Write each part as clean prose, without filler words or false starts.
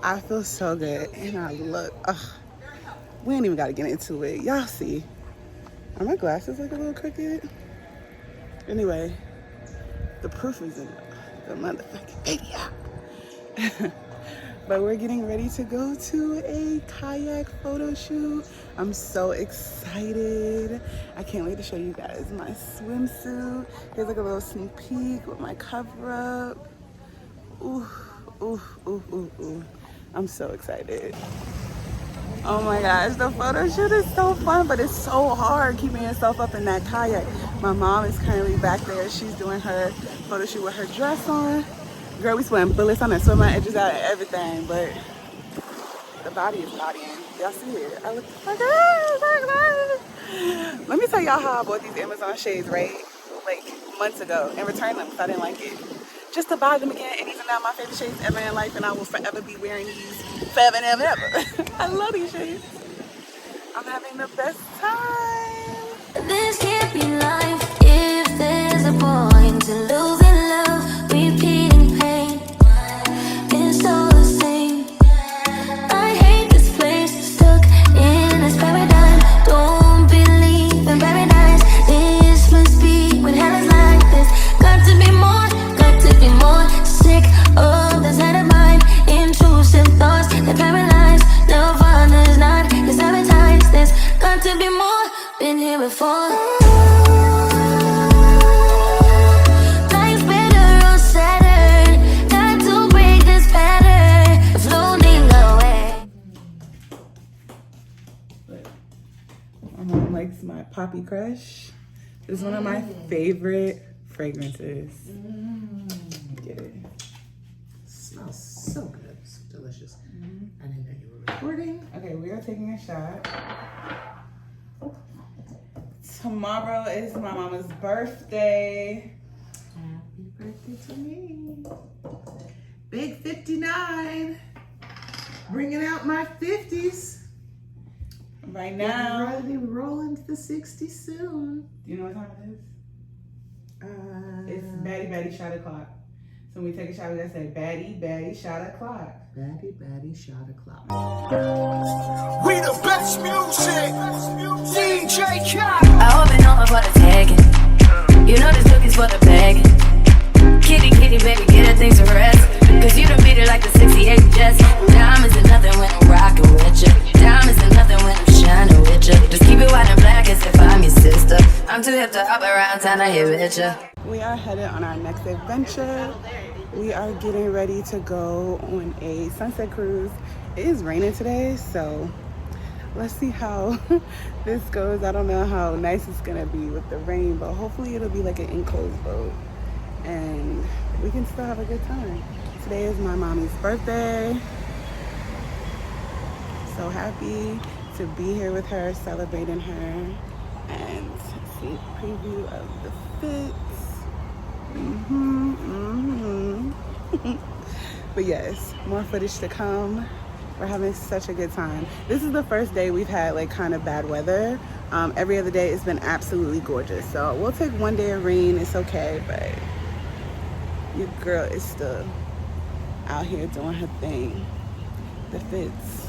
I feel so good, and I look, we ain't even got to get into it. Y'all see. Are my glasses like a little crooked? Anyway, the proof is in the motherfucking video. But we're getting ready to go to a kayak photo shoot. I'm so excited. I can't wait to show you guys my swimsuit. Here's like a little sneak peek with my cover up. Ooh, ooh, ooh, ooh, ooh. I'm so excited. Oh my gosh, the photo shoot is so fun, but it's so hard keeping yourself up in that kayak. My mom is currently back there. She's doing her photo shoot with her dress on. Girl, we swim bullets on that swim my edges out and everything, but the body is bodying. Y'all see it? I look like, let me tell y'all how I bought these Amazon shades, right? Like months ago, and returned them because I didn't like it. Just to buy them again, and these are now my favorite shades ever in life, and I will forever be wearing these forever and ever, ever. I love these shades. I'm having the best time. This can't be life if there's a point to losing love, repeating pain. It's all the same. I hate this place, stuck in this paradigm. Don't believe in paradise. This must be when hell is like this. Got to be more, got to be more. Sick of the side of mine. Intrusive thoughts that paralyze. No fun is not, it's sabotage. There's got to be more. Been here before. Life's better on Saturn. Got to break this pattern. Floating away. My mom likes my Poppy Crush. It's one of my favorite fragrances. Get it. Smells so good. So delicious. I didn't know you were recording. Okay, we are taking a shot. Tomorrow is my mama's birthday. Happy birthday to me. Big 59. Bringing out my 50s. Right now. Getting ready to roll into the 60s soon. Do you know what time it is? It's Batty Batty Shot O'Clock. So when we take a shot, we gotta say Batty Batty Shot O'Clock. Batty Batty Shot O'Clock. We the best music. DJ Kayak. I open over for the tagging. You know this cookie's for the bagging. Kitty, kitty, baby, get her things to rest. Cause you done beat it like the 68 Jets. Diamonds are nothing when I'm rockin' with ya. Diamonds are nothing when I'm shining with ya. Just keep it white and black as if I'm your sister. I'm too hip to hop around town, I hit with ya. We are headed on our next adventure. We are getting ready to go on a sunset cruise. It is raining today, so let's see how this goes. I don't know how nice it's gonna be with the rain, but hopefully it'll be like an enclosed boat and we can still have a good time. Today is my mommy's birthday. So happy to be here with her, celebrating her, and sneak preview of the fits. But yes, more footage to come. We're having such a good time. This is the first day we've had like kind of bad weather. Every other day it's been absolutely gorgeous. So we'll take one day of rain, it's okay, but your girl is still out here doing her thing. The fits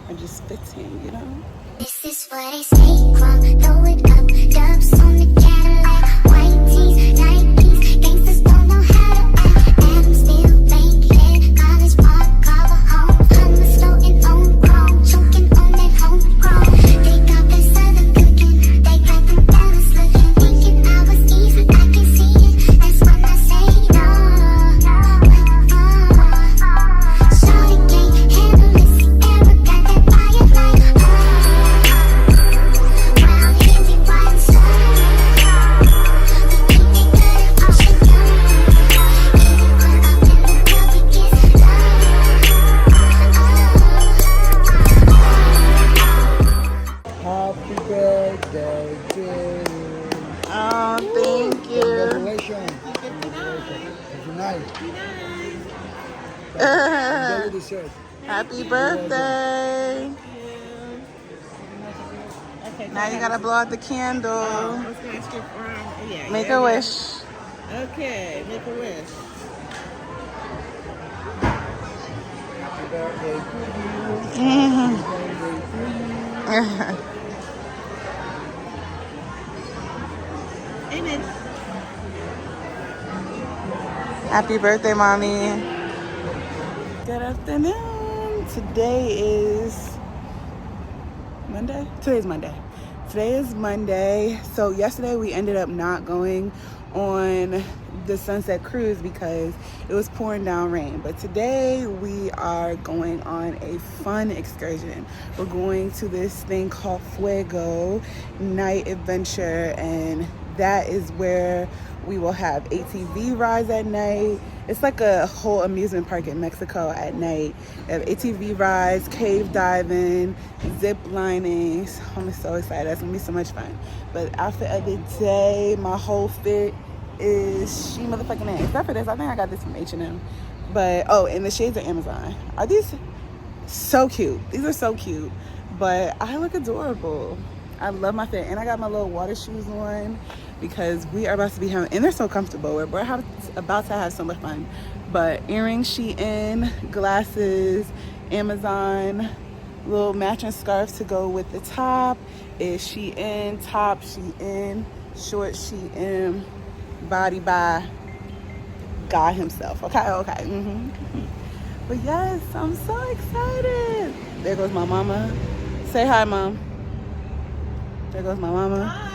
are just fitting, you know? This is what I say, clump, throw it up, dubs on the Cadillac, white tees, Nikes, gangsters don't know how to act, Adam still banking, college park, cover home, hummus floating on chrome, choking on that homegrown, they got that southern cooking, they got them fellas looking, thinking I was easy, I can see it, that's when I say no, shorty can't handle this, ever got that fire like, Happy birthday to you. Oh, thank you. Congratulations. Congratulations. Happy birthday. Okay, Now you gotta blow out the candle. let's go ask your yeah, Make yeah, a yeah. wish. Okay, make a wish. Happy birthday to you. Mhm. Happy birthday to you. Amen. Happy birthday, mommy. Good afternoon. Today is Monday? Today's Monday. Today is Monday. So yesterday we ended up not going on the sunset cruise because it was pouring down rain. But today we are going on a fun excursion. We're going to this thing called Fuego Night Adventure, and that is where we will have ATV rides at night. It's like a whole amusement park in Mexico at night. They have ATV rides, cave diving, zip lining. I'm so excited. That's gonna be so much fun. But outfit of the day, my whole fit is she motherfucking A. Except for this, I think I got this from H&M. But, oh, and the shades are Amazon. Are these so cute? These are so cute. But I look adorable. I love my fit. And I got my little water shoes on because we are about to be having, and they're so comfortable. We're about to have so much fun. But earrings, Shein, glasses, Amazon, little matching scarf to go with the top is Shein, top Shein, short Shein, body by God himself. Okay. But yes, I'm so excited. There goes my mama. Say hi, Mom. There goes my mama. Hi.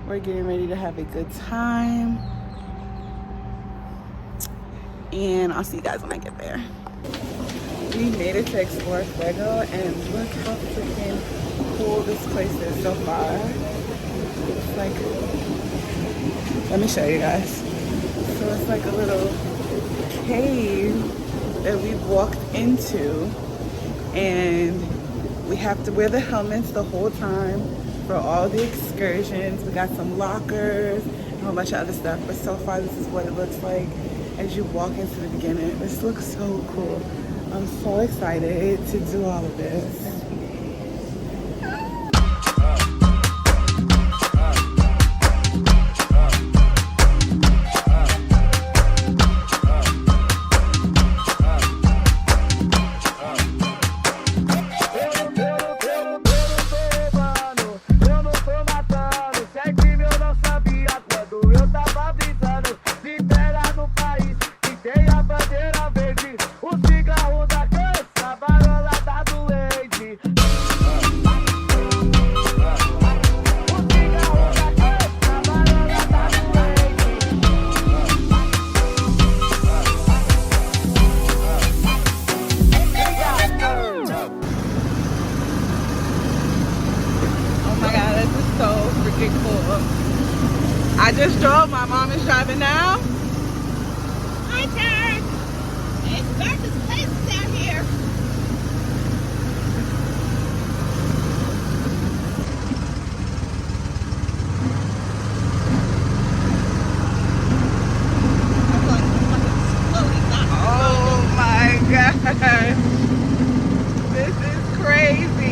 We're getting ready to have a good time. And I'll see you guys when I get there. We made it to explore Fuego, and look how freaking cool this place is so far. It's like, let me show you guys. So it's like a little cave that we've walked into, and we have to wear the helmets the whole time for all the excursions. We got some lockers and a whole bunch of other stuff, but so far this is what it looks like as you walk into the beginning. This looks so cool. I'm so excited to do all of this. I just drove. My mom is driving now. Hi, turn. It's dark as places out here. Oh my gosh. This is crazy.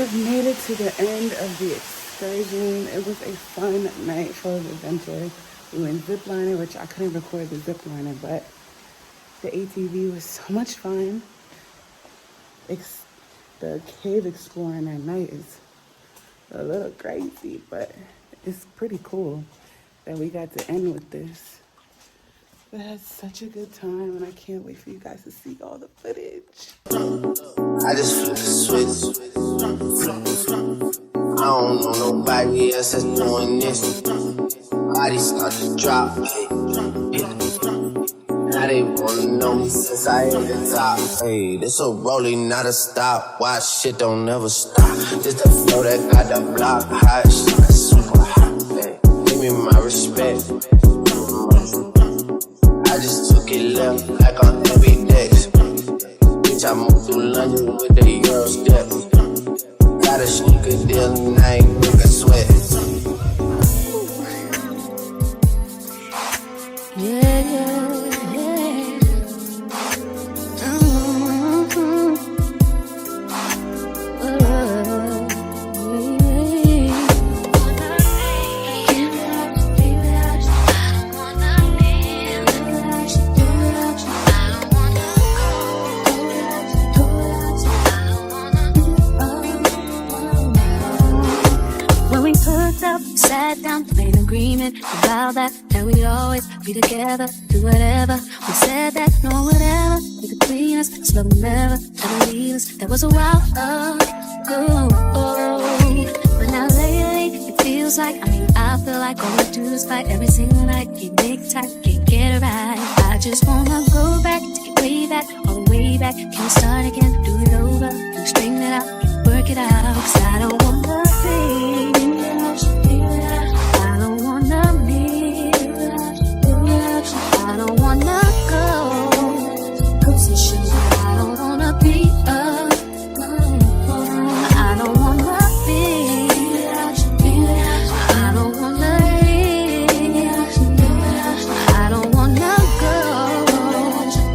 have made it to the end of the excursion. It was a fun night full of adventure. We went ziplining, which I couldn't record the ziplining, but the ATV was so much fun. The cave exploring at night is a little crazy, but it's pretty cool that we got to end with this. We had such a good time, and I can't wait for you guys to see all the footage. I just flip the switch. I don't know nobody else that's doing this. Body start to drop. Now they wanna know me since I hit the top. Hey, this a rolling, not a stop. Watch shit don't never stop. Just the flow that got the block hot. Shit super hot. Hey, give me my respect. I just took it left like on heavy decks. Bitch, I moved through London with the Euro step. Got a sneaker deal and I ain't make a sweat. Sat down, made an agreement about that we'd always be together, do whatever. We said that no whatever, we could clean us, slow never, ever leave us. That was a while ago. But now lately, it feels like, I feel like all I do is fight every single night. Can't make time, can't get it right. I just wanna go back, take it way back, all the way back. Can we start again, do it over, can we straighten it out, work it out? Cause I don't wanna be I don't wanna go position. I don't wanna be I don't wanna be I don't wanna leave. I don't wanna go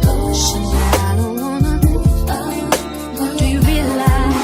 position. I don't wanna do you realize?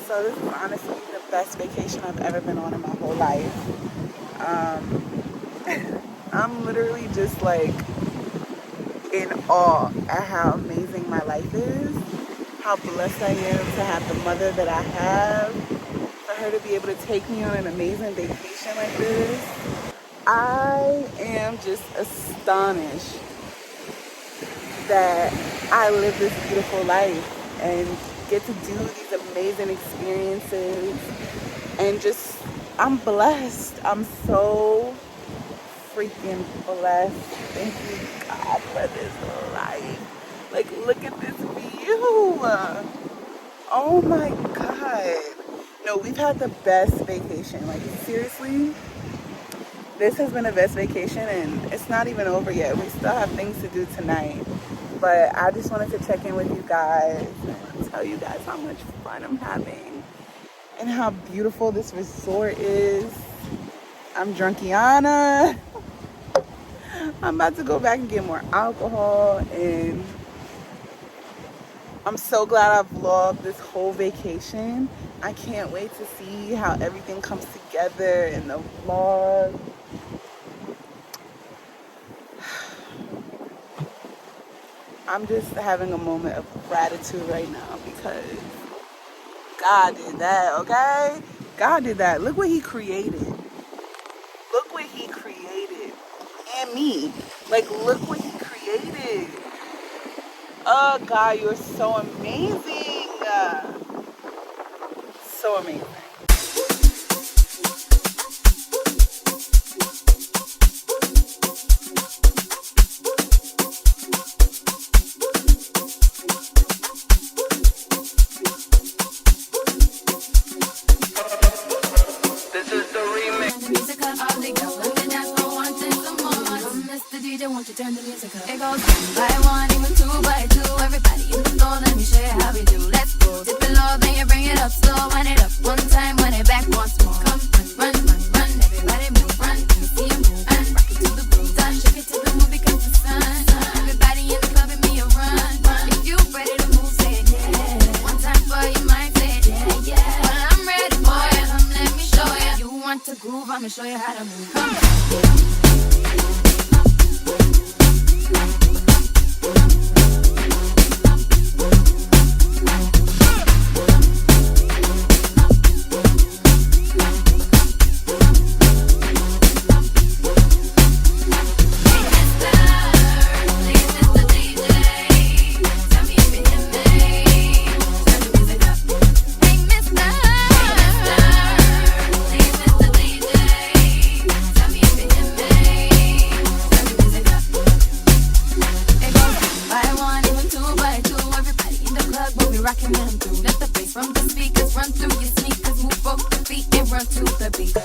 So this is honestly the best vacation I've ever been on in my whole life. I'm literally just like in awe at how amazing my life is, how blessed I am to have the mother that I have, for her to be able to take me on an amazing vacation like this. I am just astonished that I live this beautiful life and get to do these amazing experiences, and just I'm blessed. I'm so freaking blessed. Thank you, God, for this life. Like, look at this view. Oh my God. No, we've had the best vacation. Like, seriously, this has been the best vacation, and it's not even over yet. We still have things to do tonight. But I just wanted to check in with you guys and tell you guys how much fun I'm having and how beautiful this resort is. I'm drunkiana. I'm about to go back and get more alcohol, and I'm so glad I vlogged this whole vacation. I can't wait to see how everything comes together in the vlog. I'm just having a moment of gratitude right now because God did that, okay? God did that. Look what he created. Look what he created. And me. Like, look what he created. Oh, God, you're so amazing. So amazing. Won't you turn the music up? It goes 1 by 1, even 2 by 2. Everybody in the floor, let me show you how we do. Let's go. Dip it low, then you bring it up slow. Wind it up 1 time, wind it back once more. Come run, run, run, run. Everybody move, run. Let me see you move and rock it to the groove. Done, shake it to the moon because the sun. Everybody in the club, and me a run. If you ready to move, say it, yeah. 1 time for your mind, say it, yeah, yeah. Well, I'm ready for you. Come, let me show you. You want to groove, I'ma show you how to move. Come. Rockin' them through. Let the bass from the speakers run through your sneakers. Move both the feet and run to the beat.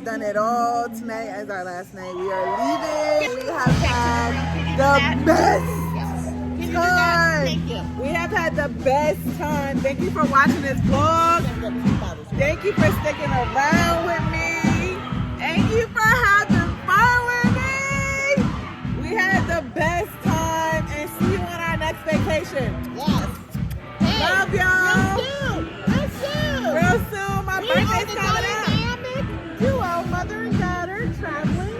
have done it all. Tonight as our last night. We are leaving. We have had the best time. Thank you. We have had the best time. Thank you for watching this vlog. Thank you for sticking around with me. Thank you for having fun with me. We had the best time and see you on our next vacation. Yes. Hey, Love y'all. Real soon. Real soon. My We birthday's are the coming up. dynamic duo, mother and daughter, traveling.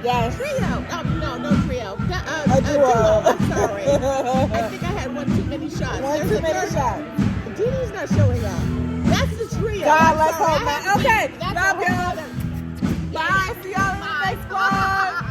Yes. Trio. Oh, no trio. A duo. I'm sorry. I think I had one too many shots. One There's too a many third shots. one. Judy's not showing up. That's the trio. God, I'm let's sorry. hope I not. have to- Okay, that's a love whole y'all. other- Bye. See y'all in the next vlog.